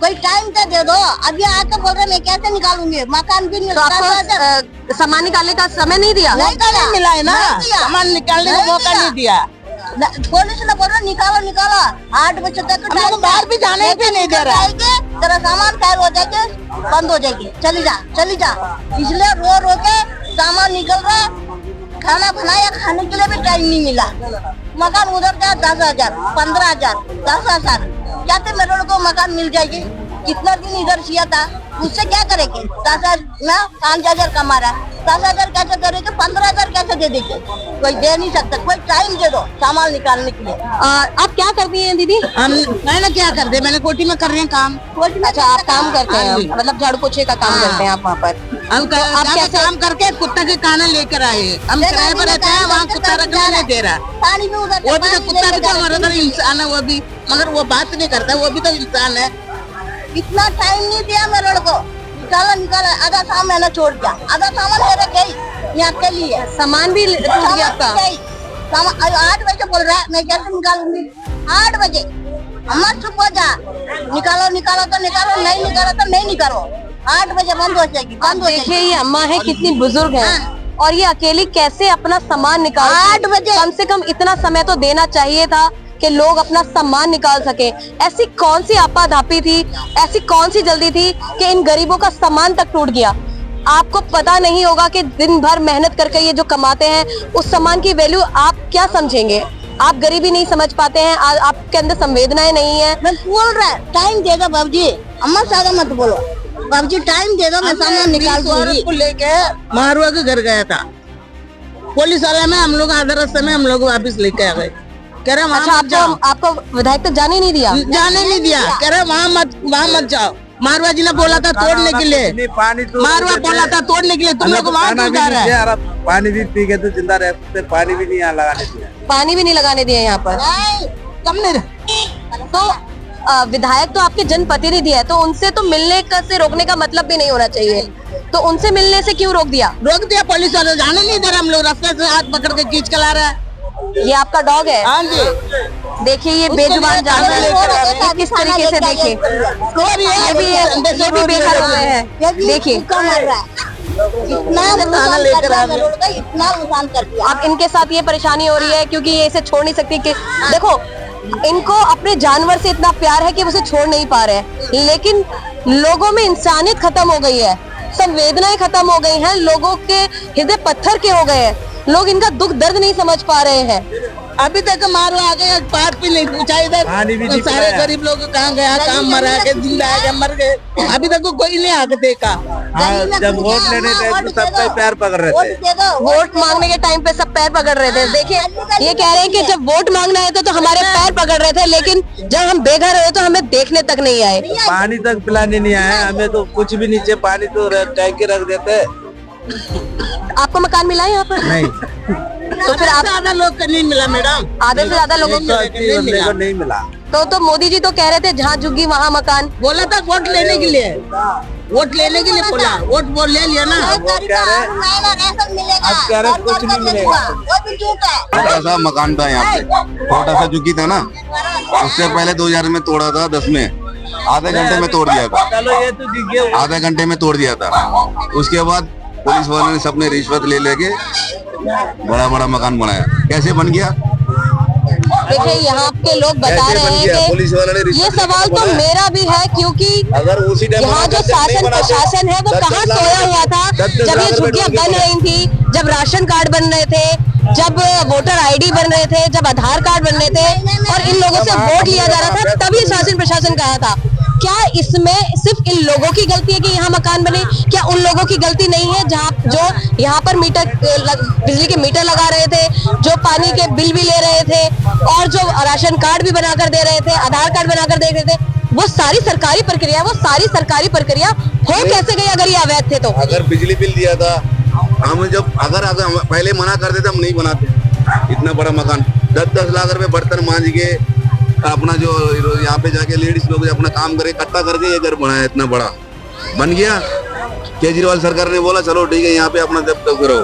कोई टाइम तो दे दो, अभी आके बोल रहे मैं कैसे निकालूंगी, मकान भी नहीं। तो आपको सामान निकालने का समय नहीं दिया? नहीं मिला है ना, सामान निकालने का मौका नहीं दिया। पुलिस ने बोल रहा निकालो 8 बजे तक, बाहर भी जाने भी नहीं दे रहा। तेरा सामान गायब हो जाएगा, बंद हो जाएगी, चली जा। इसलिए रो के सामान निकल रहा, खाना बनाया, खाने के लिए भी टाइम नहीं मिला। मकान उधर जा 10,000, 15,000, 10,000 कहते मेरे को मकान मिल जाएगी। कितना दिन इधर किया था, उससे क्या करेंगे? 5,000 कमा रहा है, 10,000 कैसे करेंगे, 15,000 कैसे दे देंगे? कोई दे नहीं सकता। कोई टाइम दे दो सामान निकालने के लिए। आप क्या करती हैं दीदी? मैंने क्या कर दे, मैंने कोठी में कर रही हूँ काम। अच्छा, आप काम करते हैं, मतलब झाड़ू पोछे का काम करते हैं आप वहाँ पर? आप कैसे काम करके कुत्ता के खाना लेकर आए, हम किराए पर रहते हैं, वहाँ कुत्ता रखने नहीं दे रहा। वो भी तो कुत्ता भी तो हमारा इंसान है, वो भी, मगर वो बात नहीं करता, वो भी तो इंसान है। इतना टाइम नहीं दिया मेरे को, निकाला आधा सामान मैंने छोड़ दिया, आधा सामान मेरे गई यहाँ के लिए। सामान भी टूट गया आपका? 8 बजे बोल रहा है, मैं कैसे निकालूंगी? 8 बजे, अम्मा चुप हो जा, निकालो तो निकालो, नहीं निकालो तो नहीं निकालो। 8 बजे बंद हो जाएगी, बंद हो जाएगी। देखिए ये अम्मा है, कितनी बुजुर्ग है, और ये अकेली कैसे अपना सामान निकाल। 8 बजे कम से कम इतना समय तो देना चाहिए था कि लोग अपना सामान निकाल सके। ऐसी कौन सी आपाधापी थी, ऐसी कौन सी जल्दी थी कि इन गरीबों का सामान तक टूट गया? आपको पता नहीं होगा कि दिन भर मेहनत करके ये जो कमाते हैं, उस सामान की वैल्यू आप क्या समझेंगे? आप गरीबी नहीं समझ पाते हैं, आपके अंदर संवेदनाएं नहीं है। मैं बोल रहा है टाइम दे दो बाबूजी, अम्मा ज्यादा मत बोलो, बाबूजी टाइम दे दो, मैं सामान निकाल दूंगी। को लेके मारवा के घर गया था, पुलिस वाले में हम लोग आधे रास्ते में हम लोग वापिस लेके आ गए। कह रहे अच्छा, आपको विधायक तक जाने नहीं दिया? जाने नहीं दिया, कह रहे वहाँ मत जाओ। मारवा जी ने बोला था तोड़ने के लिए, मारवा बोला था तोड़ने के लिए, तुम लोग वहाँ क्यों जा रहे हैं? पानी भी पी के तो जिंदा रहते, पानी भी नहीं लगाने दिया, पानी भी नहीं लगाने दिया यहाँ पर। कम नहीं। तो विधायक तो आपके जनप्रतिनिधि है, तो उनसे तो मिलने का से रोकने का मतलब भी नहीं होना चाहिए, तो उनसे मिलने से क्यों रोक दिया? पुलिस वाले जाने नहीं दे रहे, हम लोग रास्ते से हाथ पकड़ के खींच के ला रहे हैं। ये आपका डॉग है? हाँ जी। देखिए ये बेजुबान जानवर किस तरीके से, देखिए ये भी बेघर हुए हैं, देखिए इतना नुकसान कर दिया। अब इनके साथ ये परेशानी हो रही है क्योंकि ये इसे छोड़ नहीं सकती। कि देखो इनको अपने जानवर से इतना प्यार है कि उसे छोड़ नहीं पा रहे हैं, लेकिन लोगों में इंसानियत खत्म हो गई है, संवेदनाएं खत्म हो गई हैं, लोगों के हृदय पत्थर के हो गए हैं, लोग इनका दुख दर्द नहीं समझ पा रहे हैं। अभी तक मारो आ गए, पार भी नहीं पूछा इधर, तो सारे गरीब लोग कहाँ गया, काम मरा के जिंदा है, मर गए, अभी तक कोई नहीं आके देखा। जब वोट लेने गए तो सबका पैर पकड़ रहे थे, वोट मांगने के टाइम पे सब पैर पकड़ रहे थे। देखिए ये कह रहे हैं कि जब वोट मांगना है तो हमारे पैर पकड़ रहे थे, लेकिन जब हम बेघर हुए तो हमें देखने तक नहीं आए, पानी तक पिलाने नहीं आए, हमें तो कुछ भी नीचे पानी तो टैंकी रख देते। आपको मकान मिला है यहाँ पर? नहीं। तो फिर आधा लोग को नहीं मिला मैडम, आधे से ज्यादा लोगों को नहीं मिला। तो मोदी जी तो कह रहे थे जहाँ झुग्गी वहाँ मकान। बोला था वोट लेने के लिए, वोट लेने के लिए बोला, वोट बोल ले लिया ना। अब कह रहे कुछ नहीं मिलेगा। छोटा सा मकान था यहाँ पे, छोटा सा झुग्गी था ना, उससे पहले 2000 में तोड़ा था, 10 में, आधे घंटे में तोड़ दिया था, आधे घंटे में तोड़ दिया था। उसके बाद पुलिस वालों ने सबने रिश्वत ले लेके बड़ा बड़ा मकान बनाया। कैसे बन गया? देखिए यहाँ के लोग बता रहे हैं कि पुलिस वालों ने ये सवाल तो मेरा भी है, क्योंकि अगर उसी यहाँ जो शासन प्रशासन है वो कहाँ सोया हुआ था जब ये झुग्गियाँ बन रही थी, जब राशन कार्ड बन रहे थे, जब वोटर आईडी बन रहे थे, जब आधार कार्ड बन रहे थे और इन लोगों से वोट लिया जा रहा था, तभी शासन प्रशासन कहा था। क्या इसमें सिर्फ इन लोगों की गलती है कि यहाँ मकान बने? क्या उन लोगों की गलती नहीं है जहाँ जो यहाँ पर बिजली के मीटर लगा रहे थे, जो पानी के बिल भी ले रहे थे और जो राशन कार्ड भी बनाकर दे रहे थे, आधार कार्ड बनाकर दे रहे थे? वो सारी सरकारी प्रक्रिया, हो कैसे गई अगर ये अवैध थे तो? अगर बिजली बिल दिया था, हम जब अगर पहले मना करते थे, हम नहीं बनाते इतना बड़ा मकान। 10-10 लाख रुपए बर्तन मांझ के अपना जो यहाँ पे जाके लेडीज लोग अपना काम करे, इकट्ठा करके ये घर बनाया, इतना बड़ा बन गया। केजरीवाल सरकार ने बोला चलो ठीक है यहाँ पे अपना जब तक करो।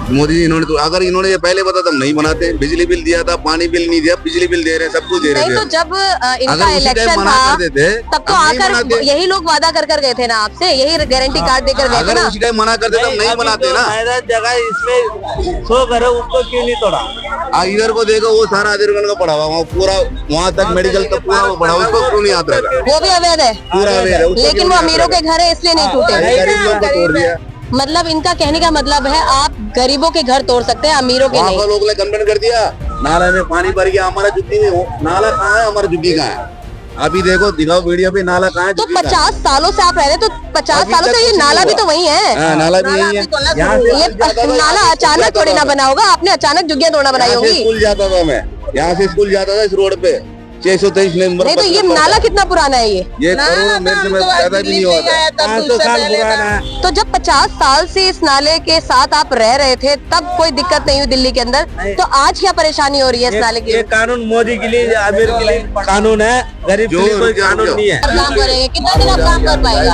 मोदी जी इन्होंने तो अगर इन्होंने ये पहले बता तो हम नहीं बनाते। बिजली बिल दिया था, पानी बिल नहीं दिया, बिजली बिल दे रहे हैं, सब कुछ दे रहे नहीं थे। तो जब इनका अगर उसी टाइम इलेक्शन मना था करते थे, तब तो हम नहीं आकर बनाते। यही लोग वादा कर गए थे ना आपसे, यही गारंटी कार्ड देकर गए थे अगर ना। उसी टाइम मना करते तो हम नहीं बनाते ना। जगह इसमें 100 घर है, उसको क्यों नहीं तोड़ा? इधर को देखो, वो सारा आदिरगंज का पड़ा हुआ, वहाँ पूरा वहाँ तक मेडिकल तक पूरा वो पड़ा, उसको क्यों नहीं आता? वो भी अवैध है, पूरा अवैध है, उसको लेकिन क्यों वो नहीं अमीरों आता? के घर है इसलिए नहीं टूटे। गरीब लोग को तोड़ दिया। मतलब इनका कहने का मतलब है आप गरीबों के घर तोड़ सकते हैं, अमीरों के वहाँ नहीं। का लोग ने कंप्लेंट कर दिया, नाला में पानी भर गया, हमारा झुग्गी में नाला कहाँ है, हमारा झुग्गी कहाँ है? अभी देखो, दिखाओ वीडियो पे, नाला कहाँ है? तो झुग्गी कहाँ है? 50 सालों से आप रह रहे, तो 50 अभी सालों तक से ये कुछ नाला नहीं भी तो हुआ। वही है। हाँ, नाला भी यही है। ये नाला अचानक थोड़ी ना बना होगा, आपने अचानक झुग्गियां तोड़ना बनाई यहाँ से होगी। स्कूल जाता था मैं, यहाँ से स्कूल जाता था इस रोड पे 623 नंबर। नहीं तो ये नाला कितना पुराना है ये करोड़ों मेरे से पैदा भी नहीं हुआ था। 500 साल पुराना है। तो जब 50 साल से इस नाले के साथ आप रह रहे थे तब कोई दिक्कत नहीं हुई दिल्ली के अंदर, तो आज क्या परेशानी हो रही है इस नाले की? ये कानून मोदी के लिए, अमीर के लिए कानून है, गरीब के लिए कोई कानून नहीं है। काम करेंगे, कितना दिन आप काम कर पाएगा?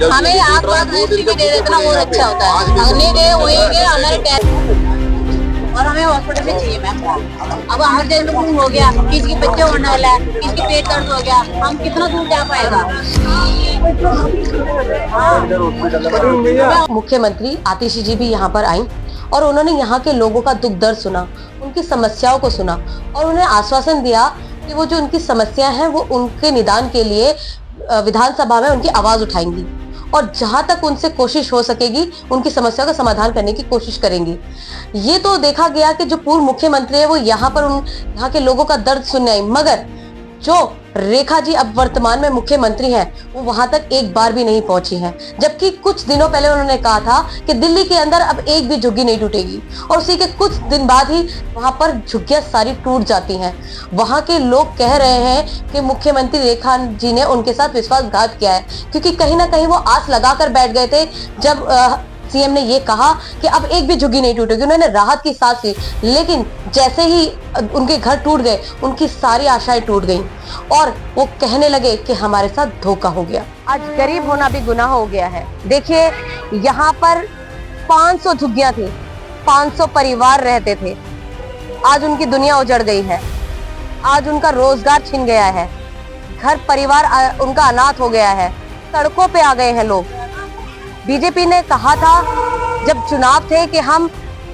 हमें आप बात भी दे देते ना, वो अच्छा होता है। नहीं दे वही हमारे टैक्स, और हमें हॉस्पिटल में चाहिए मैम। अब इमरजेंसी हो गया, किसी के बच्चे होने वाला है, किसी के पेट दर्द हो गया, हम कितना दूर जा पाएगा? मुख्यमंत्री आतिशी जी भी यहाँ पर आई और उन्होंने यहाँ के लोगों का दुख दर्द सुना, उनकी समस्याओं को सुना और उन्हें आश्वासन दिया कि वो जो उनकी समस्या है वो उनके निदान के लिए विधानसभा में उनकी आवाज उठाएंगी और जहां तक उनसे कोशिश हो सकेगी उनकी समस्या का समाधान करने की कोशिश करेंगी। ये तो देखा गया कि जो पूर्व मुख्यमंत्री है वो यहाँ पर यहाँ के लोगों का दर्द सुनने आई, मगर जो रेखा जी अब वर्तमान में मुख्यमंत्री हैं वो वहां तक एक बार भी नहीं पहुंची हैं, जबकि कुछ दिनों पहले उन्होंने कहा था कि दिल्ली के अंदर अब एक भी झुग्गी नहीं टूटेगी और उसी के कुछ दिन बाद ही वहां पर झुग्गियां सारी टूट जाती हैं। वहां के लोग कह रहे हैं कि मुख्यमंत्री रेखा जी ने उनके साथ विश्वासघात किया है, क्योंकि कहीं ना कहीं वो आस लगाकर बैठ गए थे जब सीएम ने ये कहा कि अब एक भी झुग्गी नहीं टूटेगी। उन्होंने राहत की सांस ली, लेकिन जैसे ही उनके घर टूट गए उनकी सारी आशाएं टूट गईं और वो कहने लगे कि हमारे साथ धोखा हो गया। आज गरीब होना भी गुनाह हो गया है। देखिए यहाँ पर 500 झुग्गियां थी, 500 परिवार रहते थे, आज उनकी दुनिया उजड़ गई है, आज उनका रोजगार छिन गया है, घर परिवार उनका अनाथ हो गया है, सड़कों पे आ गए हैं लोग। बीजेपी ने कहा था जब चुनाव थे कि हम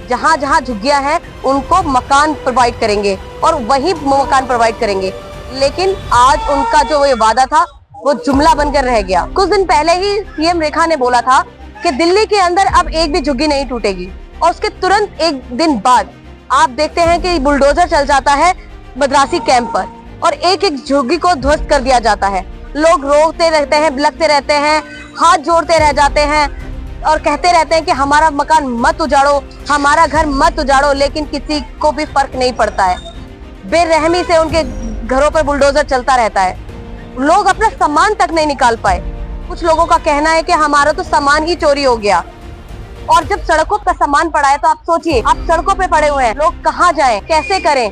जहां जहां झुग्गियां हैं उनको मकान प्रोवाइड करेंगे और वही मकान प्रोवाइड करेंगे, लेकिन आज उनका जो ये वादा था वो जुमला बनकर रह गया। कुछ दिन पहले ही सीएम रेखा ने बोला था कि दिल्ली के अंदर अब एक भी झुग्गी नहीं टूटेगी और उसके तुरंत एक दिन बाद आप देखते हैं कि बुलडोजर चल जाता है मद्रासी कैंप पर और एक एक झुग्गी को ध्वस्त कर दिया जाता है। लोग रोते रहते हैं, बिलखते रहते हैं, हाथ जोड़ते रह जाते हैं और कहते रहते हैं कि हमारा मकान मत उजाड़ो, हमारा घर मत उजाड़ो, लेकिन किसी को भी फर्क नहीं पड़ता है। बेरहमी से उनके घरों पर बुलडोजर चलता रहता है। लोग अपना सामान तक नहीं निकाल पाए। कुछ लोगों का कहना है कि हमारा तो सामान ही चोरी हो गया। और जब सड़कों का सामान पड़ा है तो आप सोचिए, आप सड़कों पे पड़े हुए हैं, लोग कहाँ जाएं, कैसे करें।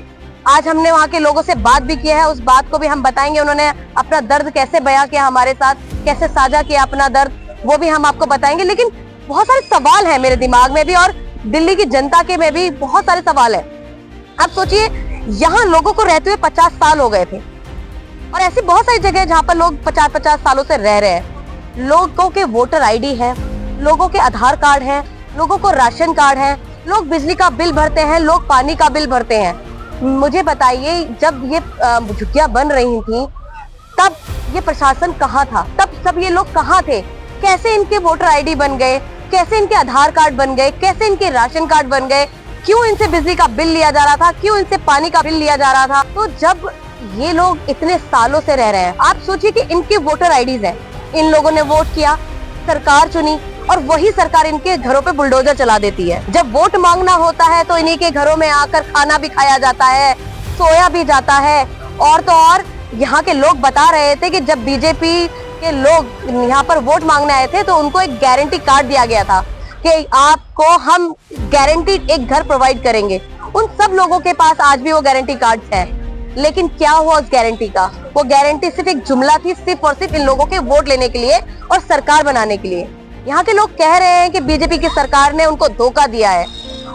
आज हमने वहाँ के लोगों से बात भी किया है, उस बात को भी हम बताएंगे। उन्होंने अपना दर्द कैसे बयां किया हमारे साथ, कैसे साझा किया अपना दर्द, वो भी हम आपको बताएंगे। लेकिन बहुत सारे सवाल हैं मेरे दिमाग में भी और दिल्ली की जनता के में भी बहुत सारे सवाल हैं। आप सोचिए, यहाँ लोगों को रहते हुए 50 साल हो गए थे और ऐसी बहुत सारी जगह जहाँ पर लोग 50-50 सालों से रह रहे हैं। लोगों के वोटर आईडी है, लोगों के आधार कार्ड है, लोगों को राशन कार्ड है, लोग बिजली का बिल भरते हैं, लोग पानी का बिल भरते हैं। मुझे बताइए, जब ये झुग्गियां बन रही थी तब ये प्रशासन कहाँ था, तब सब ये लोग कहाँ थे, कैसे इनके वोटर आईडी बन गए, कैसे इनके आधार कार्ड बन गए, कैसे इनके राशन कार्ड बन गए, क्यों इनसे बिजली का बिल लिया जा रहा था, क्यों इनसे पानी का बिल लिया जा रहा था। तो जब ये लोग इतने सालों से रह रहे हैं, आप सोचिए कि इनके वोटर आईडीज है, इन लोगों ने वोट किया, सरकार चुनी और वही सरकार इनके घरों पे बुलडोजर चला देती है। जब वोट मांगना होता है तो इन्हीं के घरों में आकर खाना भी खाया जाता है, सोया भी जाता है और तो और यहाँ के लोग बता रहे थे कि जब बीजेपी के लोग यहाँ पर वोट मांगने आए थे तो उनको एक गारंटी कार्ड दिया गया था कि आपको हम गारंटीड एक घर प्रोवाइड करेंगे। उन सब लोगों के पास आज भी वो गारंटी कार्ड है, लेकिन क्या हुआ उस गारंटी का? वो गारंटी सिर्फ एक जुमला थी, सिर्फ और सिर्फ इन लोगों के वोट लेने के लिए और सरकार बनाने के लिए। यहाँ के लोग कह रहे हैं कि बीजेपी की सरकार ने उनको धोखा दिया है,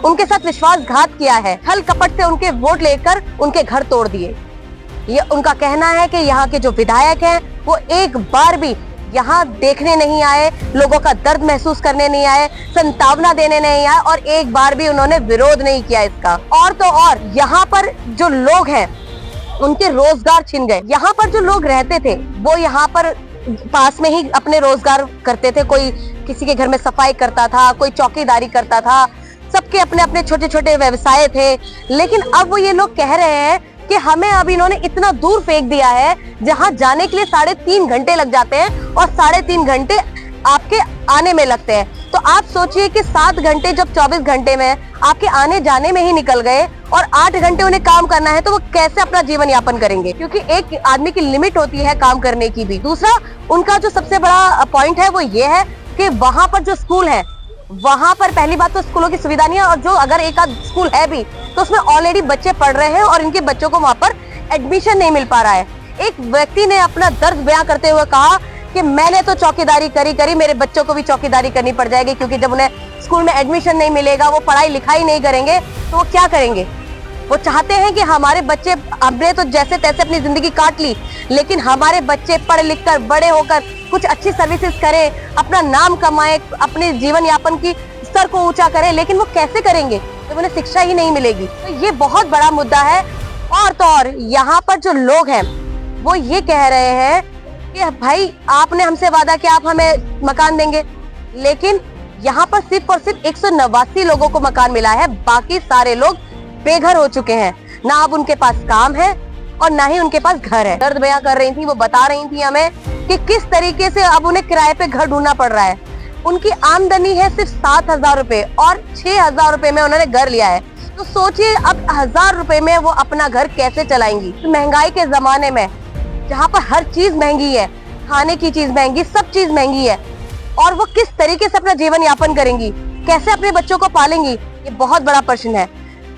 उनके साथ विश्वासघात किया है, छल कपट से उनके वोट लेकर उनके घर तोड़ दिए। ये उनका कहना है कि यहाँ के जो विधायक हैं वो एक बार भी यहाँ देखने नहीं आए, लोगों का दर्द महसूस करने नहीं आए, संतावना देने नहीं आए और एक बार भी उन्होंने विरोध नहीं किया इसका। और तो और यहाँ पर जो लोग हैं उनके रोजगार छिन गए। यहाँ पर जो लोग रहते थे वो यहाँ पर पास में ही अपने रोजगार करते थे, कोई किसी के घर में सफाई करता था, कोई चौकीदारी करता था, सबके अपने अपने छोटे छोटे व्यवसाय थे। लेकिन अब वो ये लोग कह रहे हैं कि हमें अब इन्होंने इतना दूर फेंक दिया है जहां जाने के लिए 3.5 घंटे लग जाते हैं और 3.5 घंटे आपके आने में लगते हैं। तो आप सोचिए कि 7 घंटे जब 24 घंटे में आपके आने जाने में ही निकल गए और 8 घंटे उन्हें काम करना है तो वो कैसे अपना जीवन यापन करेंगे? क्योंकि एक आदमी की लिमिट होती है काम करने की भी। दूसरा उनका जो सबसे बड़ा पॉइंट है वो ये है कि वहां पर जो स्कूल है वहां पर पहली बात तो स्कूलों की सुविधा नहीं है, और जो अगर एक आध स्कूल है भी तो उसमें ऑलरेडी बच्चे पढ़ रहे हैं और इनके बच्चों को वहां पर एडमिशन नहीं मिल पा रहा है। एक व्यक्ति ने अपना दर्द बयां करते हुए कहा कि मैंने तो चौकीदारी करी मेरे बच्चों को भी चौकीदारी करनी पड़ जाएगी, क्योंकि जब उन्हें स्कूल में एडमिशन नहीं मिलेगा, वो पढ़ाई लिखाई नहीं करेंगे तो वो क्या करेंगे? वो चाहते हैं कि हमारे बच्चे, हमने तो जैसे तैसे अपनी जिंदगी काट ली, लेकिन हमारे बच्चे पढ़ लिख कर बड़े होकर कुछ अच्छी सर्विसेज करें, अपना नाम कमाएं, अपने जीवन यापन की स्तर को ऊंचा करें। लेकिन वो कैसे करेंगे जब उन्हें शिक्षा ही नहीं मिलेगी? तो ये बहुत बड़ा मुद्दा है। और तो और यहाँ पर जो लोग हैं वो ये कह रहे हैं कि भाई आपने हमसे वादा किया आप हमें मकान देंगे, लेकिन यहाँ पर सिर्फ और सिर्फ 189 लोगों को मकान मिला है, बाकी सारे लोग बेघर हो चुके हैं। ना अब उनके पास काम है और ना ही उनके पास घर है। दर्द बयां कर रही थी, वो बता रही थी हमें कि किस तरीके से अब उन्हें किराए पे घर ढूंढना पड़ रहा है। उनकी आमदनी है सिर्फ 7,000 रुपए और 6,000 रुपए में उन्होंने घर लिया है। तो सोचिए अब 1,000 रुपए में वो अपना घर कैसे चलाएंगी? महंगाई के जमाने में जहाँ पर हर चीज महंगी है, खाने की चीज महंगी, सब चीज महंगी है, और वो किस तरीके से अपना जीवन यापन करेंगी, कैसे अपने बच्चों को पालेंगी, ये बहुत बड़ा प्रश्न है।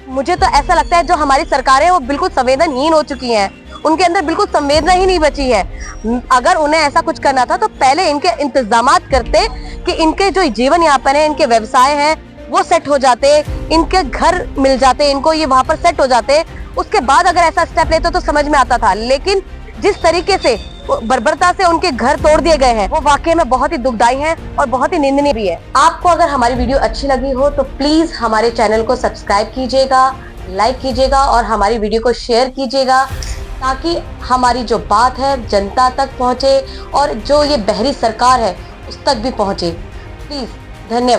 मुझे तो ऐसा लगता है जो हमारी सरकारें हैं वो बिल्कुल संवेदनहीन हो चुकी हैं, उनके अंदर बिल्कुल संवेदना ही नहीं बची है। अगर उन्हें ऐसा कुछ करना था तो पहले इनके इंतजामात करते कि इनके जो जीवन यापन है, इनके व्यवसाय हैं वो सेट हो जाते, इनके घर मिल जाते, इनको ये वहां पर सेट हो जाते, उसके बाद अगर ऐसा स्टेप लेते तो समझ में आता था। लेकिन जिस तरीके से बर्बरता से उनके घर तोड़ दिए गए हैं वो वाकई में बहुत ही दुखदायी है और बहुत ही निंदनीय भी है। आपको अगर हमारी वीडियो अच्छी लगी हो तो प्लीज हमारे चैनल को सब्सक्राइब कीजिएगा, लाइक कीजिएगा और हमारी वीडियो को शेयर कीजिएगा, ताकि हमारी जो बात है जनता तक पहुंचे और जो ये बहरी सरकार है उस तक भी पहुंचे। प्लीज, धन्यवाद।